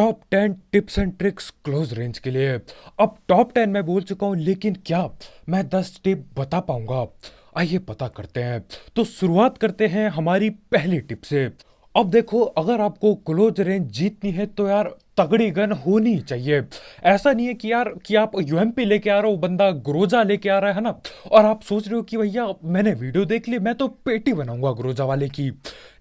Top 10 tips and tricks close range के लिए। अब टॉप 10 मैं बोल चुका हूं, लेकिन क्या मैं 10 टिप बता पाऊंगा? आइए पता करते हैं। तो शुरुआत करते हैं हमारी पहली टिप से। अब देखो, अगर आपको क्लोज रेंज जीतनी है तो यार तगड़ी गन होनी ही चाहिए। ऐसा नहीं है कि यार कि आप यूएमपी लेके आ रहे हो, बंदा ग्रोजा लेके आ रहा है ना, और आप सोच रहे हो कि भैया मैंने वीडियो देख ली, मैं तो पेटी बनाऊंगा ग्रोजा वाले की।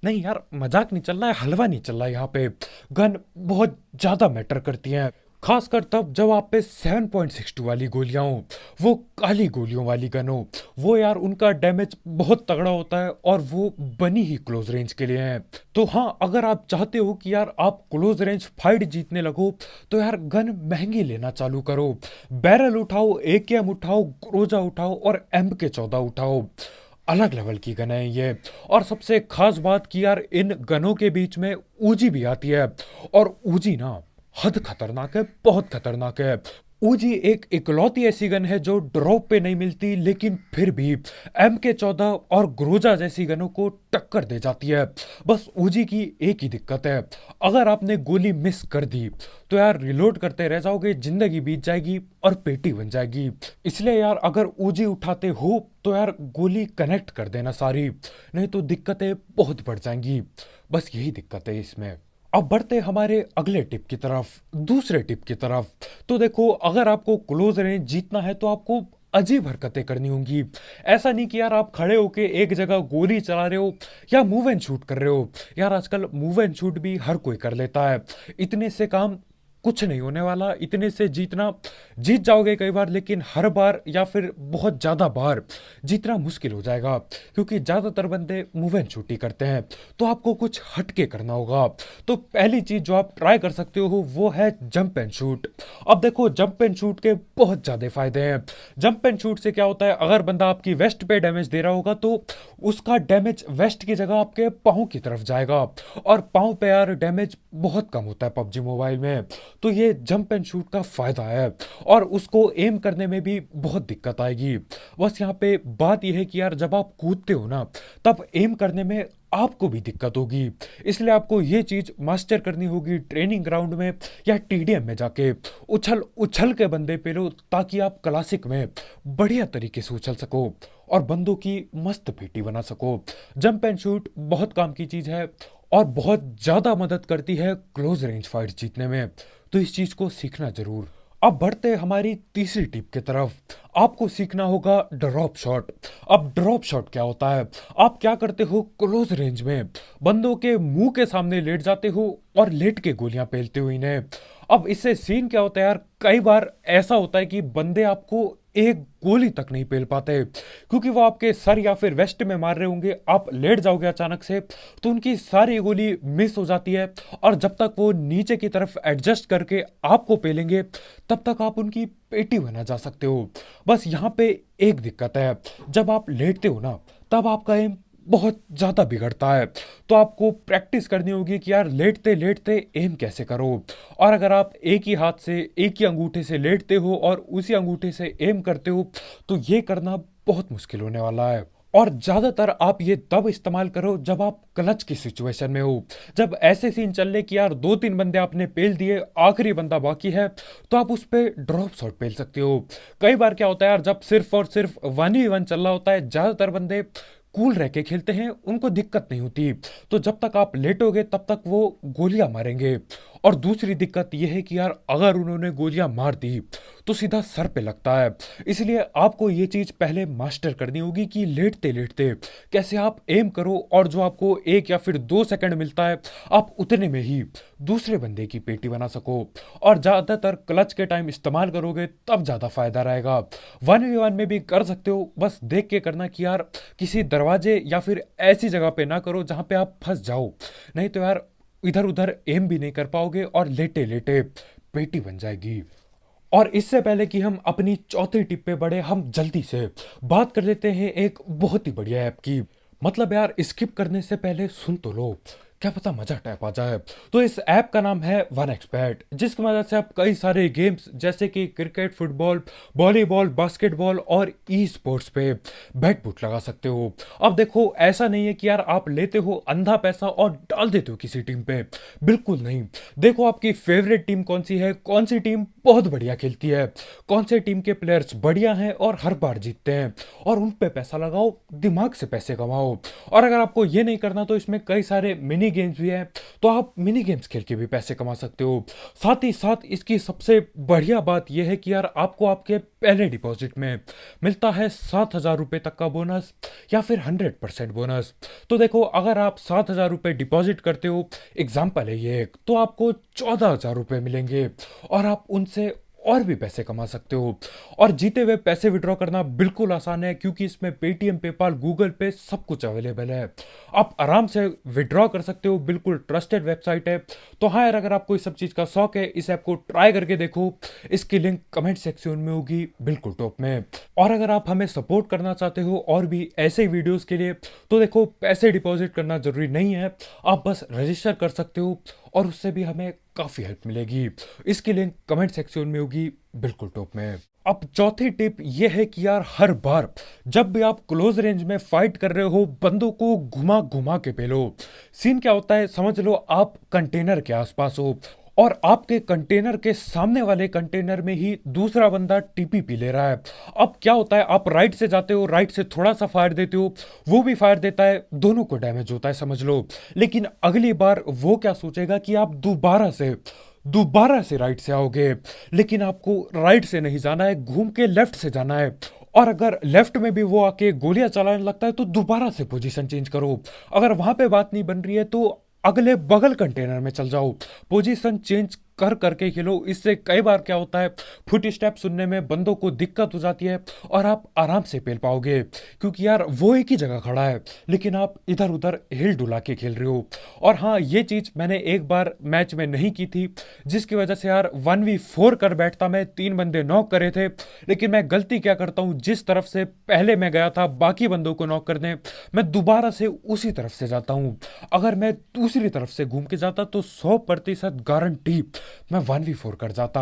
नहीं यार, मजाक नहीं चल रहा है, हलवा नहीं चल रहा है। यहाँ पे गन बहुत ज्यादा मैटर करती हैं, खासकर तब जब आप पे 7.62 वाली गोलियां हो, वो काली गोलियों वाली गन हो। वो यार उनका डैमेज बहुत तगड़ा होता है और वो बनी ही क्लोज रेंज के लिए है। तो हाँ, अगर आप चाहते हो कि यार आप क्लोज रेंज फाइट जीतने लगो, तो यार गन महंगी लेना चालू करो। बैरल उठाओ, एकेएम उठाओ, ग्रोजा उठाओ और MK14 उठाओ। अलग लेवल की गन है ये। और सबसे खास बात कि यार इन गनों के बीच में ऊजी भी आती है, और ऊजी ना हद खतरनाक है, बहुत खतरनाक है। ऊजी एक इकलौती ऐसी गन है जो ड्रॉप पे नहीं मिलती, लेकिन फिर भी MK14 और ग्रोजा जैसी गनों को टक्कर दे जाती है। बस ऊजी की एक ही दिक्कत है, अगर आपने गोली मिस कर दी तो यार रिलोड करते रह जाओगे, जिंदगी बीत जाएगी और पेटी बन जाएगी। इसलिए यार अगर ऊजी उठाते हो तो यार गोली कनेक्ट कर देना सारी, नहीं तो दिक्कतें बहुत बढ़ जाएंगी। बस यही दिक्कत है इसमें। अब बढ़ते हमारे अगले टिप की तरफ, दूसरे टिप की तरफ। तो देखो, अगर आपको क्लोज रेंज जीतना है तो आपको अजीब हरकतें करनी होंगी। ऐसा नहीं कि यार आप खड़े होके एक जगह गोली चला रहे हो या मूव एंड शूट कर रहे हो। यार आजकल मूव एंड शूट भी हर कोई कर लेता है, इतने से काम कुछ नहीं होने वाला। इतने से जीतना, जीत जाओगे कई बार, लेकिन हर बार या फिर बहुत ज्यादा बार जीतना मुश्किल हो जाएगा, क्योंकि ज्यादातर बंदे मूव एंड शूट ही करते हैं। तो आपको कुछ हटके करना होगा। तो पहली चीज जो आप ट्राई कर सकते हो वो है जंप एंड शूट। अब देखो, जंप एंड शूट के बहुत ज्यादा फायदे हैं। जंप एंड शूट से क्या होता है, अगर बंदा आपकी वेस्ट पे डैमेज दे रहा होगा तो उसका डैमेज वेस्ट की जगह आपके पाँव की तरफ जाएगा, और पाँव पे यार डैमेज बहुत कम होता है पबजी मोबाइल में। तो ये जंप एंड शूट का फायदा है, और उसको एम करने में भी बहुत दिक्कत आएगी। बस यहाँ पे बात यह है कि यार जब आप कूदते हो ना, तब एम करने में आपको भी दिक्कत होगी। इसलिए आपको ये चीज मास्टर करनी होगी ट्रेनिंग ग्राउंड में या TDM में जाके। उछल उछल के बंदे पे लो, ताकि आप क्लासिक में बढ़िया तरीके से उछल सको और बंदों की मस्त पेटी बना सको। जंप एंड शूट बहुत काम की चीज है और बहुत ज्यादा मदद करती है क्लोज रेंज फाइट जीतने में। तो इस चीज को सीखना जरूर। अब बढ़ते हैं हमारी तीसरी टिप की तरफ। आपको सीखना होगा ड्रॉप शॉट। अब ड्रॉप शॉट क्या होता है? आप क्या करते हो, क्लोज रेंज में बंदों के मुंह के सामने लेट जाते हो और लेट के गोलियां पेलते हो इन्हें। अब इससे सीन क्या होता है यार, कई बार ऐसा होता है कि बंदे आपको एक गोली तक नहीं पेल पाते, क्योंकि वो आपके सर या फिर वेस्ट में मार रहे होंगे। आप लेट जाओगे अचानक से तो उनकी सारी गोली मिस हो जाती है, और जब तक वो नीचे की तरफ एडजस्ट करके आपको पेलेंगे, तब तक आप उनकी पेटी बना जा सकते हो। बस यहाँ पे एक दिक्कत है, जब आप लेटते हो ना, तब आपका एम बहुत ज्यादा बिगड़ता है। तो आपको प्रैक्टिस करनी होगी कि यार लेटते लेटते एम कैसे करो। और अगर आप एक ही हाथ से, एक ही अंगूठे से लेटते हो और उसी अंगूठे से एम करते हो, तो ये करना बहुत मुश्किल होने वाला है। और ज्यादातर आप ये तब इस्तेमाल करो जब आप क्लच की सिचुएशन में हो, जब ऐसे सीन चल रहे कि यार 2-3 बंदे आपने पेल दिए, आखिरी बंदा बाकी है, तो आप उस पे ड्रॉप शॉट पेल सकते हो। कई बार क्या होता है यार, जब सिर्फ और सिर्फ 1v1 चल रहा होता है, ज्यादातर बंदे कूल रह के खेलते हैं, उनको दिक्कत नहीं होती। तो जब तक आप लेटोगे तब तक वो गोलियां मारेंगे। और दूसरी दिक्कत यह है कि यार अगर उन्होंने गोलियां मार दी तो सीधा सर पे लगता है। इसलिए आपको ये चीज पहले मास्टर करनी होगी कि लेटते लेटते कैसे आप एम करो, और जो आपको 1 या फिर 2 सेकंड मिलता है, आप उतने में ही दूसरे बंदे की पेटी बना सको। और ज्यादातर क्लच के टाइम इस्तेमाल करोगे तब ज्यादा फायदा रहेगा। 1v1 में भी कर सकते हो, बस देख के करना कि यार किसी दरवाजे या फिर ऐसी जगह पे ना करो जहां पे आप फंस जाओ, नहीं तो यार इधर उधर एम भी नहीं कर पाओगे और लेटे लेटे पेटी बन जाएगी। और इससे पहले कि हम अपनी चौथी टिप पे बढ़े, हम जल्दी से बात कर लेते हैं एक बहुत ही बढ़िया ऐप की। मतलब यार, स्किप करने से पहले सुन तो लो। क्या पता मजा टैप आ जाए। तो इस ऐप का नाम है वन एक्सबेट, जिसकी मदद से आप कई सारे गेम्स जैसे कि क्रिकेट, फुटबॉल, वॉलीबॉल, बास्केटबॉल और ई स्पोर्ट्स पे बेट बुट लगा सकते हो। अब देखो, ऐसा नहीं है कि यार आप लेते हो अंधा पैसा और डाल देते हो किसी टीम पे, बिल्कुल नहीं। देखो आपकी फेवरेट टीम कौन सी है, कौन सी टीम बहुत बढ़िया खेलती है, कौन से टीम के प्लेयर्स बढ़िया हैं और हर बार जीतते हैं, और उन पे पैसा लगाओ, दिमाग से पैसे कमाओ। और अगर आपको ये नहीं करना तो इसमें कई सारे मिनी गेम्स भी हैं, तो आप मिनी गेम्स खेल के भी पैसे कमा सकते हो। साथ ही साथ इसकी सबसे बढ़िया बात यह है कि यार आपको आपके पहले डिपॉजिट में मिलता है 7,000 रुपये तक का बोनस या फिर 100% बोनस। तो देखो, अगर आप 7,000 रुपये डिपॉजिट करते हो, एग्जाम्पल है ये एक, तो आपको 14,000 रुपये मिलेंगे और आप उनसे और भी पैसे कमा सकते हो। और जीते हुए पैसे विड्रॉ करना बिल्कुल आसान है, क्योंकि इसमें पेटीएम, पेपाल, गूगल पे सब कुछ अवेलेबल है। आप आराम से विड्रॉ कर सकते हो, बिल्कुल ट्रस्टेड वेबसाइट है। तो हाँ यार, अगर आपको इस सब चीज़ का शौक है, इस ऐप को ट्राई करके देखो। इसकी लिंक कमेंट सेक्शन में होगी, बिल्कुल टॉप में। और अगर आप हमें सपोर्ट करना चाहते हो और भी ऐसे वीडियोस के लिए, तो देखो, पैसे डिपॉजिट करना जरूरी नहीं है, आप बस रजिस्टर कर सकते हो और उससे भी हमें काफ़ी हेल्प मिलेगी। इसकी लिंक कमेंट सेक्शन में होगी, बिल्कुल टॉप में। अब चौथी टिप यह है कि यार हर बार जब भी आप क्लोज रेंज में फाइट कर रहे हो, बंदों को घुमा घुमा के पेलो। सीन क्या होता है, समझ लो आप कंटेनर के आसपास हो और आपके कंटेनर के सामने वाले कंटेनर में ही दूसरा बंदा टीपीपी ले रहा है। अब क्या होता है, आप राइट से जाते हो, राइट से थोड़ा सा फायर देते हो, वो भी फायर देता है, दोनों को डैमेज होता है, समझ लो। लेकिन अगली बार वो क्या सोचेगा कि आप दोबारा से राइट से आओगे, लेकिन आपको राइट से नहीं जाना है, घूम के लेफ्ट से जाना है। और अगर लेफ्ट में भी वो आके गोलियां चलाने लगता है तो दोबारा से पोजीशन चेंज करो। अगर वहां पे बात नहीं बन रही है तो अगले बगल कंटेनर में चल जाओ, पोजीशन चेंज कर करके खेलो। इससे कई बार क्या होता है, फुट स्टेप सुनने में बंदों को दिक्कत हो जाती है और आप आराम से पेल पाओगे, क्योंकि यार वो एक ही जगह खड़ा है लेकिन आप इधर उधर हिल डुला के खेल रहे हो। और हाँ, ये चीज़ मैंने एक बार मैच में नहीं की थी, जिसकी वजह से यार 1v4 कर बैठता मैं, 3 बंदे नॉक करे थे। लेकिन मैं गलती क्या करता हूँ, जिस तरफ से पहले मैं गया था बाकी बंदों को नॉक करने, मैं दोबारा से उसी तरफ से जाता हूँ। अगर मैं दूसरी तरफ से घूम के जाता तो 100% गारंटी मैं 1v4 कर जाता।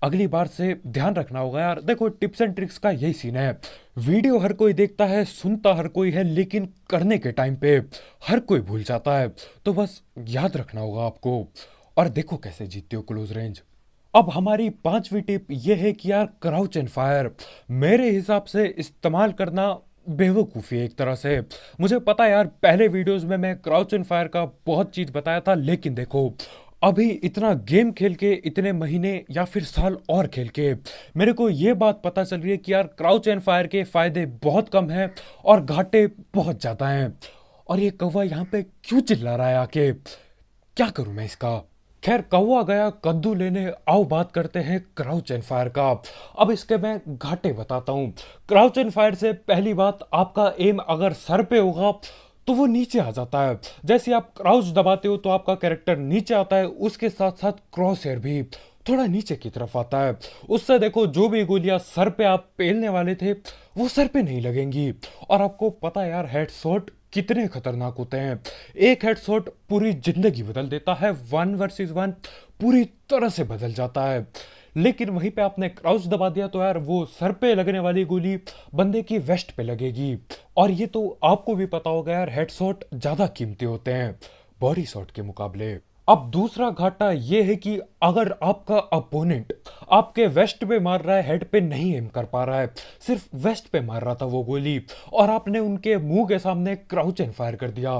अगली बार से ध्यान रखना होगा यार। देखो, टिप्स एंड ट्रिक्स का यही सीन है, वीडियो हर कोई देखता है, सुनता हर कोई है, लेकिन करने के टाइम पे हर कोई भूल जाता है। तो बस याद रखना होगा आपको। और देखो कैसे जीतते हो क्लोज रेंज। अब हमारी पांचवी टिप यह है कि यार क्राउच एंड फायर मेरे हिसाब से इस्तेमाल करना बेवकूफ़ी है एक तरह से। मुझे पता है यार, पहले वीडियोस में मैं क्राउच एंड फायर का बहुत चीज़ बताया था, लेकिन देखो, अभी इतना गेम खेल के, इतने महीने या फिर साल और खेल के, मेरे को ये बात पता चल रही है कि यार क्राउच एंड फायर के फायदे बहुत कम हैं और घाटे बहुत ज़्यादा हैं। और ये कौवा यहाँ पे क्यों चिल्ला रहा है आके, क्या करूं मैं इसका। खैर, कौवा गया कद्दू लेने, आओ बात करते हैं क्राउच एंड फायर का। अब इसके मैं घाटे बताता हूँ। क्राउच एंड फायर से पहली बात, आपका एम अगर सर पे होगा तो वो नीचे आ जाता है। जैसे आप क्राउच दबाते हो तो आपका कैरेक्टर नीचे आता है, उसके साथ साथ क्रॉस हेयर भी थोड़ा नीचे की तरफ आता है। उससे देखो, जो भी गोलियां सर पे आप पेलने वाले थे वो सर पे नहीं लगेंगी। और आपको पता है यार, हेडशॉट कितने खतरनाक होते हैं। एक हेडशॉट पूरी जिंदगी बदल देता है, 1 वर्सेस 1 पूरी तरह से बदल जाता है। लेकिन वहीं पे आपने क्राउच दबा दिया तो यार वो सर पे लगने वाली गोली बंदे की वेस्ट पे लगेगी। और ये तो आपको भी पता होगा यार, हेडशॉट ज्यादा कीमती होते हैं बॉडी शॉट के मुकाबले। अब दूसरा घाटा ये है कि अगर आपका अपोनेंट आपके वेस्ट पे मार रहा है, हेड पे नहीं एम कर पा रहा है, सिर्फ वेस्ट पे मार रहा था वो गोली, और आपने उनके मुंह के सामने क्राउच एंड फायर कर दिया।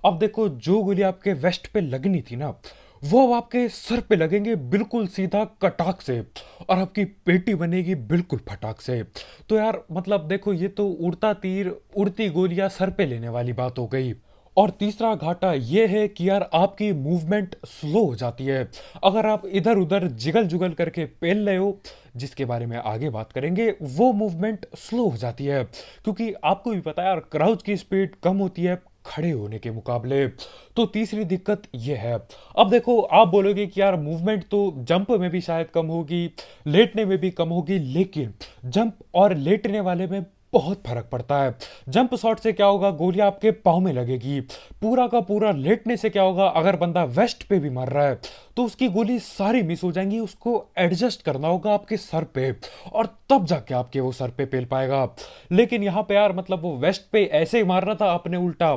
अब देखो, जो गोली आपके वेस्ट पे लगनी थी ना, वो अब आपके सर पे लगेंगे बिल्कुल सीधा कटाक से, और आपकी पेटी बनेगी बिल्कुल फटाक से। तो यार मतलब देखो, ये तो उड़ता तीर उड़ती गोलियां सर पे लेने वाली बात हो गई। और तीसरा घाटा यह है कि यार आपकी मूवमेंट स्लो हो जाती है। अगर आप इधर उधर जिगल जुगल करके पेल रहे हो, जिसके बारे में आगे बात करेंगे, वो मूवमेंट स्लो हो जाती है, क्योंकि आपको भी पता है यार, क्राउच की स्पीड कम होती है खड़े होने के मुकाबले। तो तीसरी दिक्कत ये है। अब देखो, आप बोलोगे कि यार मूवमेंट तो जंप में भी शायद कम होगी, लेटने में भी कम होगी, लेकिन जंप और लेटने वाले में बहुत फर्क पड़ता है। जंप शॉट से क्या होगा, गोलियां आपके पाँव में लगेगी। पूरा का पूरा लेटने से क्या होगा, अगर बंदा वेस्ट पे भी मर रहा है तो उसकी गोली सारी मिस हो जाएंगी, उसको एडजस्ट करना होगा आपके सर पे, और तब जाके आपके वो सर पे पेल पाएगा। लेकिन यहाँ पे यार मतलब वो वेस्ट पे ऐसे ही मार रहा था, आपने उल्टा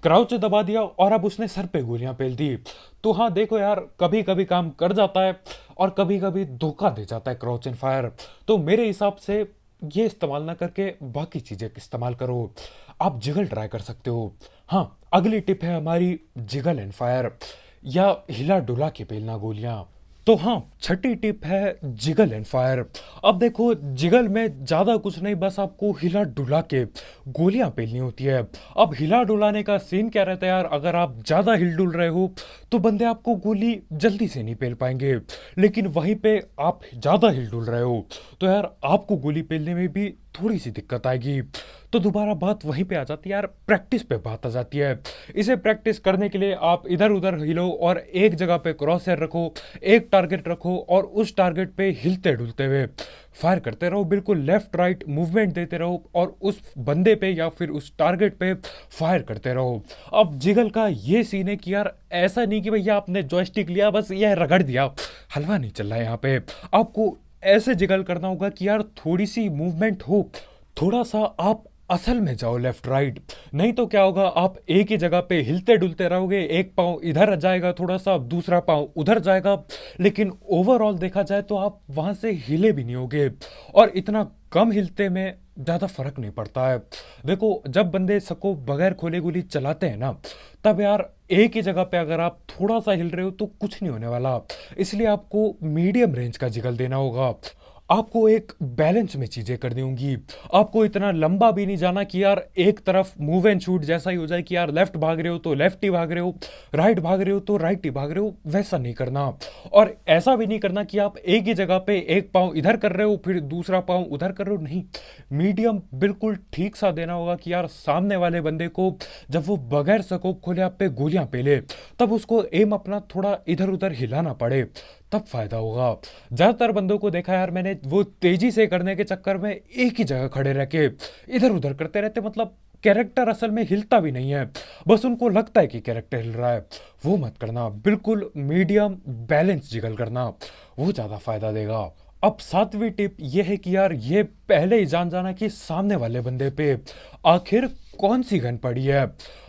क्राउच दबा दिया और अब उसने सर पे गोलियां पेल दी। तो हाँ देखो यार, कभी कभी काम कर जाता है और कभी कभी धोखा दे जाता है क्राउच एंड फायर। तो मेरे हिसाब से ये इस्तेमाल ना करके बाकी चीजें इस्तेमाल करो। आप जिगल ट्राई कर सकते हो। हाँ, अगली टिप है हमारी जिगल एंड फायर, या हिला डुला के पेलना गोलियां। तो हाँ, छठी टिप है जिगल एंड फायर। अब देखो, जिगल में ज्यादा कुछ नहीं, बस आपको हिला डुला के गोलियां पेलनी होती है। अब हिला डुलाने का सीन क्या रहता है यार, अगर आप ज्यादा हिल डुल रहे हो तो बंदे आपको गोली जल्दी से नहीं पेल पाएंगे, लेकिन वहीं पे आप ज्यादा हिल डुल रहे हो तो यार आपको गोली पेलने में भी थोड़ी सी दिक्कत आएगी। तो दोबारा बात वहीं पे आ जाती है यार, प्रैक्टिस पे बात आ जाती है। इसे प्रैक्टिस करने के लिए आप इधर उधर हिलो और एक जगह पे क्रॉस हेयर रखो, एक टारगेट रखो और उस टारगेट पे हिलते डुलते हुए फायर करते रहो। बिल्कुल लेफ्ट राइट मूवमेंट देते रहो और उस बंदे पे या फिर उस टारगेट पे फायर करते रहो। अब जिगल का ये सीन है कि यार ऐसा नहीं कि भैया आपने जॉयस्टिक लिया बस यह रगड़ दिया, हलवा नहीं चल रहा है यहाँ पे। आपको ऐसे जिगल करना होगा कि यार थोड़ी सी मूवमेंट हो, थोड़ा सा आप असल में जाओ लेफ्ट राइट। नहीं तो क्या होगा, आप एक ही जगह पे हिलते डुलते रहोगे, एक पाँव इधर जाएगा थोड़ा सा, दूसरा पाँव उधर जाएगा, लेकिन ओवरऑल देखा जाए तो आप वहां से हिले भी नहीं होगे। और इतना कम हिलते में ज्यादा फर्क नहीं पड़ता है। देखो, जब बंदे सको बगैर खोले गोली चलाते हैं ना, तब यार एक ही जगह पे अगर आप थोड़ा सा हिल रहे हो तो कुछ नहीं होने वाला। इसलिए आपको मीडियम रेंज का जिगल देना होगा। आपको एक बैलेंस में चीजें करनी होंगी। आपको इतना लंबा भी नहीं जाना कि यार एक तरफ मूव एंड शूट जैसा ही हो जाए कि यार लेफ्ट भाग रहे हो तो लेफ्ट ही भाग रहे हो, राइट भाग रहे हो तो राइट ही भाग रहे हो, वैसा नहीं करना। और ऐसा भी नहीं करना कि आप एक ही जगह पे एक पाँव इधर कर रहे हो फिर दूसरा पाँव उधर कर रहे हो, नहीं। मीडियम बिल्कुल ठीक सा देना होगा कि यार सामने वाले बंदे को जब वो बगैर स्कोप खोले आप पे गोलियां पेले, तब उसको एम अपना थोड़ा इधर उधर हिलाना पड़े, तब फायदा होगा। ज्यादातर बंदों को देखा यार मैंने, वो तेजी से करने के चक्कर में एक ही जगह खड़े रह के इधर उधर करते रहते, मतलब कैरेक्टर असल में हिलता भी नहीं है, बस उनको लगता है कि कैरेक्टर हिल रहा है। वो मत करना, बिल्कुल मीडियम बैलेंस जिगल करना, वो ज्यादा फायदा देगा। अब सातवीं टिप ये है कि यार ये पहले ही जान जाना कि सामने वाले बंदे पे आखिर कौन सी गन पड़ी है।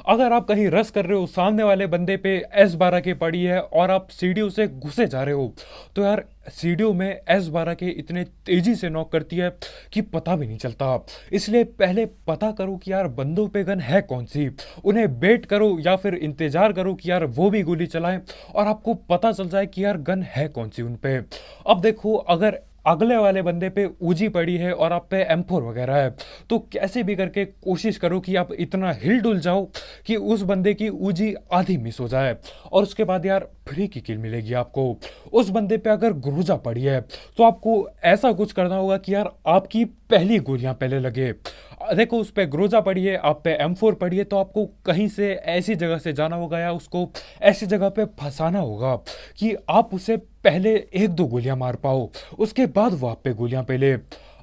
अगर आप कहीं रस कर रहे हो, सामने वाले बंदे पे S12 की पड़ी है और आप सीढ़ियों से घुसे जा रहे हो, तो यार सीढ़ियों में S12 के इतने तेजी से नॉक करती है कि पता भी नहीं चलता। इसलिए पहले पता करो कि यार बंदों पे गन है कौन सी, उन्हें बेट करो या फिर इंतजार करो कि यार वो भी गोली चलाएं और आपको पता चल जाए कि यार गन है कौन सी उन पे। अब देखो, अगर अगले वाले बंदे पे ऊजी पड़ी है और आप पे M4 वगैरह है, तो कैसे भी करके कोशिश करो कि आप इतना हिल डुल जाओ कि उस बंदे की ऊजी आधी मिस हो जाए और उसके बाद यार फ्री की किल मिलेगी आपको। उस बंदे पे अगर ग्रोजा पड़ी है तो आपको ऐसा कुछ करना होगा कि यार आपकी पहली गोलियां पहले लगे। देखो, उस पे ग्रोजा पड़ी है, आप पे M4 पड़ी है, तो आपको कहीं से ऐसी जगह से जाना होगा या उसको ऐसी जगह पे फंसाना होगा कि आप उसे पहले एक दो गोलियां मार पाओ, उसके बाद वो आप पे गोलियां पहले।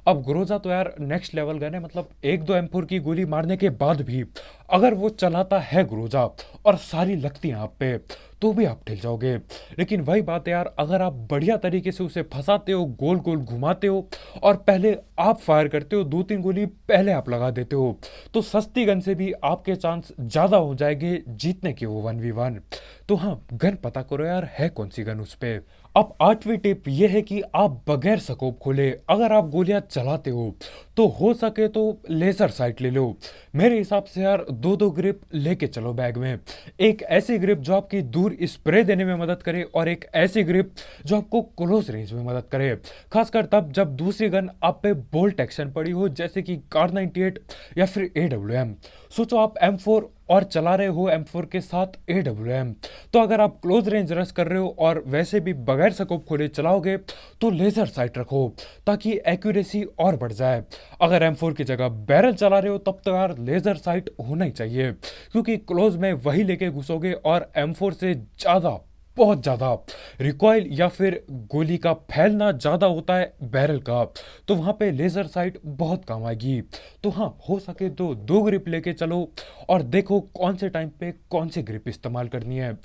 अब ग्रोजा तो यार नेक्स्ट लेवल गन है, मतलब एक दो M4 की गोली मारने के बाद भी अगर वो चलाता है ग्रोजा और सारी लगती हैं आप पे, तो भी आप ठिल जाओगे। लेकिन वही बात है यार, अगर आप बढ़िया तरीके से उसे फंसाते हो, गोल गोल घुमाते हो और पहले आप फायर करते हो, दो तीन गोली पहले आप लगा देते हो, तो सस्ती गन से भी आपके चांस ज्यादा हो जाएंगे जीतने के वो 1v1। तो हाँ, गन पता करो यार है कौन सी गन उस पे। अब आठवीं टिप ये है कि आप बगैर स्कोप खोले अगर आप गोलियां चलाते हो तो हो सके तो लेजर साइट ले लो। मेरे हिसाब से यार दो दो ग्रिप लेके चलो बैग में, एक ऐसी ग्रिप जो आपकी दूर स्प्रे देने में मदद करे और एक ऐसी ग्रिप जो आपको क्लोज रेंज में मदद करे, खासकर तब जब दूसरी गन आप पे बोल्ट एक्शन पड़ी हो, जैसे कि कार 98 या फिर AWM। सोचो आप M4 और चला रहे हो M4 के साथ AWM, तो अगर आप क्लोज रेंज रश कर रहे हो और वैसे भी बगैर स्कोप खोले चलाओगे तो लेजर साइट रखो ताकि एक्यूरेसी और बढ़ जाए। अगर M4 की जगह बैरल चला रहे हो तब तो यार लेजर साइट होना ही चाहिए, क्योंकि क्लोज में वही लेके घुसोगे और M4 से ज्यादा बहुत ज़्यादा रिकॉइल या फिर गोली का फैलना ज़्यादा होता है बैरल का, तो वहाँ पे लेज़र साइट बहुत काम आएगी। तो हाँ, हो सके तो 2 ग्रिप लेके चलो और देखो कौन से टाइम पे कौन सी ग्रिप इस्तेमाल करनी है।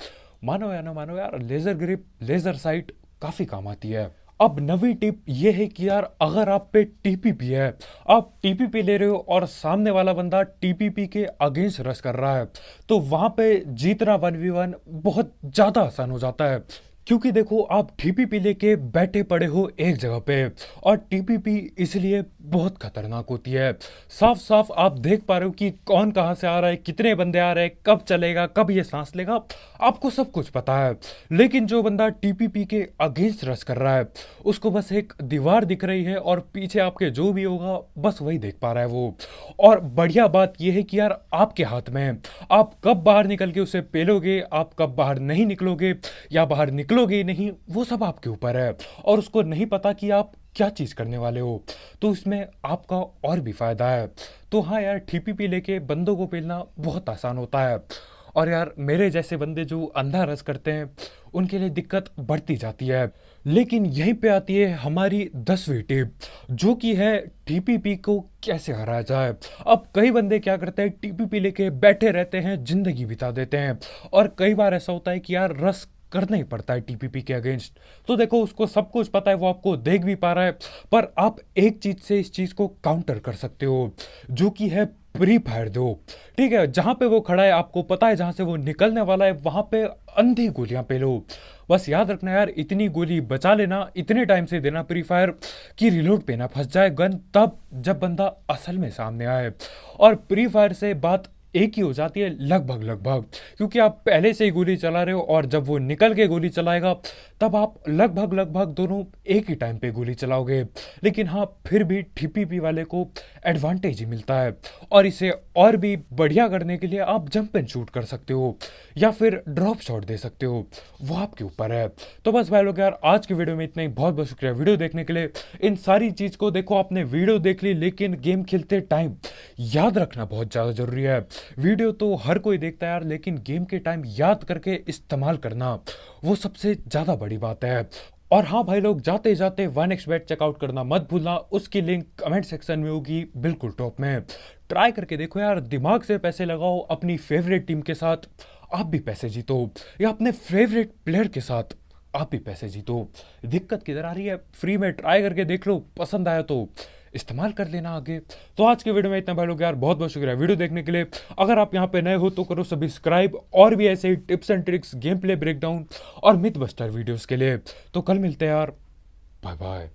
मानो या ना मानो यार, लेज़र ग्रिप, लेज़र साइट काफ़ी काम आती है। अब नवी टिप ये है कि यार, अगर आप पे टीपीपी है, आप टीपीपी ले रहे हो और सामने वाला बंदा टीपीपी के अगेंस्ट रश कर रहा है, तो वहां पे जीतना 1v1 बहुत ज्यादा आसान हो जाता है। क्योंकि देखो, आप टीपीपी लेके बैठे पड़े हो एक जगह पे, और टीपीपी इसलिए बहुत खतरनाक होती है। साफ साफ आप देख पा रहे हो कि कौन कहाँ से आ रहा है, कितने बंदे आ रहे हैं, कब चलेगा, कब ये सांस लेगा, आपको सब कुछ पता है। लेकिन जो बंदा टीपीपी के अगेंस्ट रश कर रहा है, उसको बस एक दीवार दिख रही है और पीछे आपके जो भी होगा बस वही देख पा रहा है वो। और बढ़िया बात यह है कि यार, आपके हाथ में है, आप कब बाहर निकल के उसे पेलोगे, आप कब बाहर नहीं निकलोगे या बाहर निकलोगे ही नहीं, वो सब आपके ऊपर है। और उसको नहीं पता कि आप क्या चीज करने वाले हो, तो इसमें आपका और भी फायदा है। तो हाँ यार, टीपीपी लेके बंदों को पेलना बहुत आसान होता है। और यार, मेरे जैसे बंदे जो अंधा रस करते हैं, उनके लिए दिक्कत बढ़ती जाती है। लेकिन यहीं पे आती है हमारी 10वीं टिप, जो कि है टीपीपी को कैसे हराया जाए। अब कई बंदे क्या करते हैं, टीपीपी लेके बैठे रहते हैं, जिंदगी बिता देते हैं। और कई बार ऐसा होता है कि यार, रस करना ही पड़ता है टीपीपी के अगेंस्ट। तो देखो, उसको सब कुछ पता है, वो आपको देख भी पा रहा है, पर आप एक चीज से इस चीज को काउंटर कर सकते हो, जो कि है प्री फायर दो। ठीक है, जहां पे वो खड़ा है, आपको पता है जहां से वो निकलने वाला है, वहां पे अंधी गोलियां पे लो। बस याद रखना यार, इतनी गोली बचा लेना, इतने टाइम से देना प्री फायर की रिलोड पे ना फंस जाए गन, तब जब बंदा असल में सामने आए। और प्री फायर से बात एक ही हो जाती है लगभग लगभग, क्योंकि आप पहले से ही गोली चला रहे हो, और जब वो निकल के गोली चलाएगा, तब आप लगभग लगभग दोनों एक ही टाइम पे गोली चलाओगे। लेकिन हाँ, फिर भी टीपीपी वाले को एडवांटेज ही मिलता है। और इसे और भी बढ़िया करने के लिए आप जंप एंड शूट कर सकते हो, या फिर ड्रॉप शॉट दे सकते हो, वो आपके ऊपर है। तो बस भाई लोग यार, आज की वीडियो में इतना ही। बहुत बहुत शुक्रिया वीडियो देखने के लिए। इन सारी चीज को देखो, आपने वीडियो देख ली, लेकिन गेम खेलते टाइम याद रखना बहुत ज्यादा जरूरी है। वीडियो तो हर कोई देखता है यार, लेकिन गेम के टाइम याद करके इस्तेमाल करना, वो सबसे ज्यादा बड़ी बात है। और हाँ भाई लोग, जाते जाते 1xbet चेकआउट करना मत भूलना, उसकी लिंक कमेंट सेक्शन में होगी बिल्कुल टॉप में। ट्राई करके देखो यार, दिमाग से पैसे लगाओ, अपनी फेवरेट टीम के साथ आप भी पैसे जीतो, या अपने फेवरेट प्लेयर के साथ आप भी पैसे जीतो। दिक्कत किधर आ रही है, फ्री में ट्राई करके देख लो, पसंद आया तो इस्तेमाल कर लेना आगे। तो आज के वीडियो में इतना भाई लोग यार, बहुत बहुत शुक्रिया वीडियो देखने के लिए। अगर आप यहाँ पे नए हो तो करो सब्सक्राइब, और भी ऐसे ही tips and tricks, game play breakdown और मिथ बस्टर वीडियोस के लिए। तो कल मिलते हैं यार, बाय बाय।